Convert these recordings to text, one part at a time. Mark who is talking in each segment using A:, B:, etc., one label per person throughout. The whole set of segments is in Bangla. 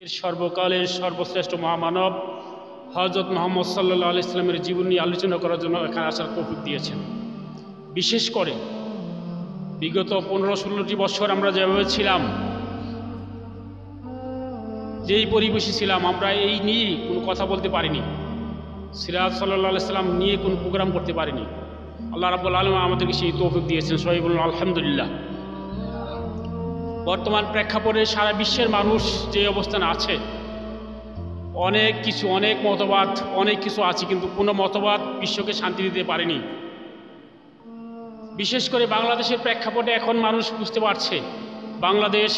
A: সর্বকালের সর্বশ্রেষ্ঠ মহামানব হযরত মুহাম্মদ সাল্লাল্লাহু আলাইহি সাল্লামের জীবন নিয়ে আলোচনা করার জন্য এখানে আসার তৌফিক দিয়েছেন। বিশেষ করে বিগত 15-16টি বছর আমরা যেভাবে ছিলাম, যেই পরিবেশে ছিলাম, আমরা এই নিয়ে কোনো কথা বলতে পারিনি, সিরাজ সাল্লাল্লাহু আলাইহি সাল্লাম নিয়ে কোনো প্রোগ্রাম করতে পারিনি। আল্লাহ রাব্বুল আলামিন আমাদেরকে সেই তৌফিক দিয়েছেন। সবাই বলুন আলহামদুলিল্লাহ। বর্তমান প্রেক্ষাপটে সারা বিশ্বের মানুষ যে অবস্থানে আছে, অনেক কিছু, অনেক মতবাদ, অনেক কিছু আছে, কিন্তু কোনো মতবাদ বিশ্বকে শান্তি দিতে পারেনি। বিশেষ করে বাংলাদেশের প্রেক্ষাপটে এখন মানুষ বুঝতে পারছে বাংলাদেশ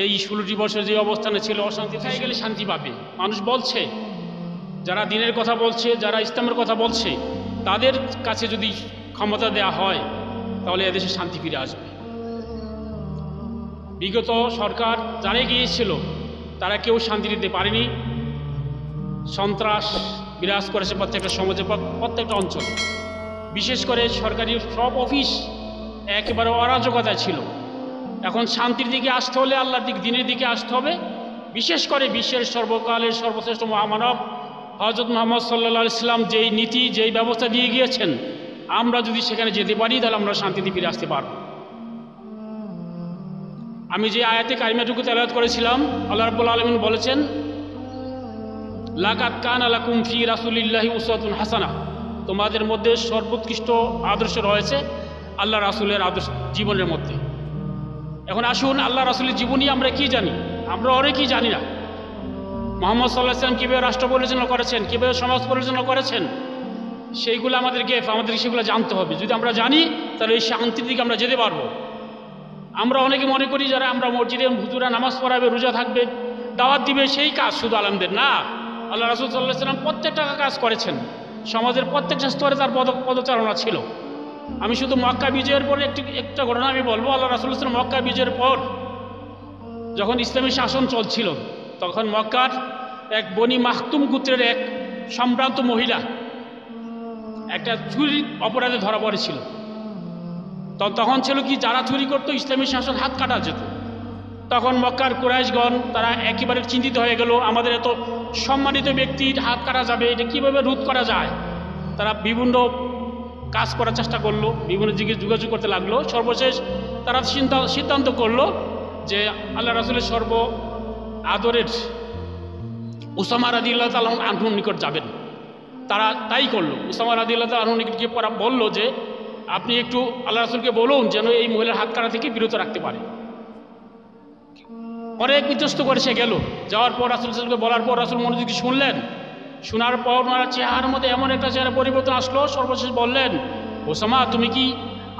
A: এই 16টি বছর যে অবস্থানে ছিল, অশান্তি থেকে গেলে শান্তি পাবে। মানুষ বলছে, যারা দিনের কথা বলছে, যারা ইসলামের কথা বলছে, তাদের কাছে যদি ক্ষমতা দেওয়া হয় তাহলে এদেশে শান্তি ফিরে আসবে। বিগত সরকার যারা গিয়েছিল তারা কেউ শান্তি দিতে পারেনি। সন্ত্রাস বিরাজ করেছে প্রত্যেকটা সমাজে, প্রত্যেকটা অঞ্চল। বিশেষ করে সরকারি সব অফিস একেবারে অরাজকতা ছিল। এখন শান্তির দিকে আসতে হলে, আল্লাহর দিনের দিকে আসতে হবে। বিশেষ করে বিশ্বের সর্বকালের সর্বশ্রেষ্ঠ মহামানব হযরত মুহাম্মদ সাল্লাল্লাহু আলাইহি সাল্লাম যেই নীতি, যেই ব্যবস্থা দিয়ে গিয়েছেন, আমরা যদি সেখানে যেতে পারি তাহলে আমরা শান্তিতে ফিরে আসতে পারব। আমি যে আয়াতে কারিমাটুকু তেলাওয়াত করেছিলাম, আল্লাহ রাব্বুল আলামিন বলেছেন, লাকাদ কানা লাকুম ফি রাসূলিল্লাহি উসওয়াতুন হাসানাহ, তোমাদের মধ্যে সর্বোৎকৃষ্ট আদর্শ রয়েছে আল্লাহ রাসূলের আদর্শ জীবনের মধ্যে। এখন আসুন, আল্লাহ রাসূলের জীবনী আমরা কি জানি? আমরা অনেকেই জানি না। মুহাম্মদ সাল্লাল্লাহু আলাইহি সাল্লাম কীভাবে রাষ্ট্র পরিচালনা করেছেন, কীভাবে সমাজ পরিচালনা করেছেন, সেইগুলো আমাদেরকে সেগুলো জানতে হবে। যদি আমরা জানি তাহলে এই শান্তির দিকে আমরা যেতে পারবো। আমরা অনেকে মনে করি যারা আমরা মসজিদে হুজুরা নামাজ পড়াবে, রোজা থাকবে, দাওয়াত দিবে, সেই কাজ শুধু আলেমদের না। আল্লাহ রাসূল সাল্লাল্লাহু আলাইহি সাল্লাম প্রত্যেকটা কাজ করেছেন, সমাজের প্রত্যেকটা স্তরে তার পদচারণা ছিল। আমি শুধু মক্কা বিজয়ের পরে একটা ঘটনা আমি বলবো। আল্লাহ রাসূল সাল্লাল্লাহু আলাইহি সাল্লাম মক্কা বিজয়ের পর যখন ইসলামী শাসন চলছিল, তখন মক্কার এক বনি মাখতুম গোত্রের এক সম্ভ্রান্ত মহিলা একটা চুরির অপরাধে ধরা পড়েছিল। তখন ছিল কি, যারা চুরি করতো ইসলামী শাসন হাত কাটা যেত। তখন মক্কার কুরাইশগণ তারা একেবারে চিন্তিত হয়ে গেল, আমাদের এত সম্মানিত ব্যক্তির হাত কাটা যাবে, এটা কীভাবে রোধ করা যায়। তারা বিভিন্ন কাজ করার চেষ্টা করলো, বিভিন্ন দিকে যোগাযোগ করতে লাগলো। সর্বশেষ তারা সিদ্ধান্ত করলো যে আল্লাহ রাসূলের সর্ব আদরের উসামা রাদিয়াল্লাহু তাআলা আনহুর নিকট যাবেন। তারা তাই করলো। উসামা রাদিয়াল্লাহু তাআলা আনহুর নিকট গিয়ে বললো যে আপনি একটু আল্লাহ রাসূলকে বলুন যেন এই মহিলার হাত কাটা থেকে বিরত রাখতে পারে। অনেক বিধ্বস্ত করে সে গেল। যাওয়ার পর রাসূল সাল্লাল্লাহু আলাইহি ওয়াসাল্লাম বলার পর রাসূল মনোযোগ দিয়ে শুনলেন। শোনার পর ওনার চেহারার মধ্যে এমন একটা চেহারা পরিবর্তন আসলো। সর্বশেষ বললেন, ওসামা, তুমি কি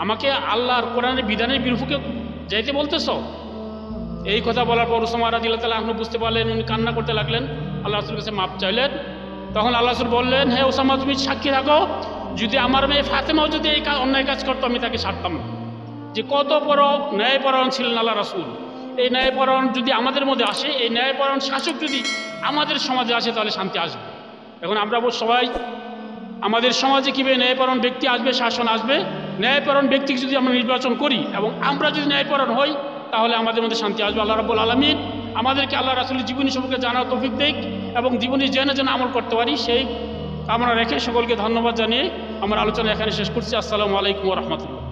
A: আমাকে আল্লাহর কোরআনের বিধানের বিরুদ্ধে যাইতে বলতেছ? এই কথা বলার পর ওসামা রাদিয়াল্লাহু তাআলা আনহু বুঝতে পারলেন, উনি কান্না করতে লাগলেন, আল্লাহ রাসূলের কাছে মাপ চাইলেন। তখন আল্লাহ রাসূল বললেন, হে ওসামা, তুমি সাক্ষী থাকো, যদি আমার মেয়ে ফাতেমাও যদি এই অন্যায় কাজ করতো আমি তাকে ছাড়তাম না। যে কত বড় ন্যায়পরায়ণ ছিলেন আল্লাহ রাসূল। এই ন্যায়পরায়ণ যদি আমাদের মধ্যে আসে, এই ন্যায়পরায়ণ শাসক যদি আমাদের সমাজে আসে, তাহলে শান্তি আসবে। এখন আমরা সবাই আমাদের সমাজে কীভাবে ন্যায়পরায়ণ ব্যক্তি আসবে, শাসন আসবে, ন্যায়পরায়ণ ব্যক্তিকে যদি আমরা নির্বাচন করি এবং আমরা যদি ন্যায়পরায়ণ হই, তাহলে আমাদের মধ্যে শান্তি আসবে। আল্লাহ রাব্বুল আলামিন আমাদেরকে আল্লাহ রাসূলের জীবনী সম্পর্কে জানার তৌফিক দেখ এবং জীবনী জেনে যেন আমল করতে পারি, সেই কামনা রেখে সকলকে ধন্যবাদ জানিয়ে আমার আলোচনা এখানে শেষ করছি। আসসালামু আলাইকুম ওয়া রাহমাতুল্লাহ।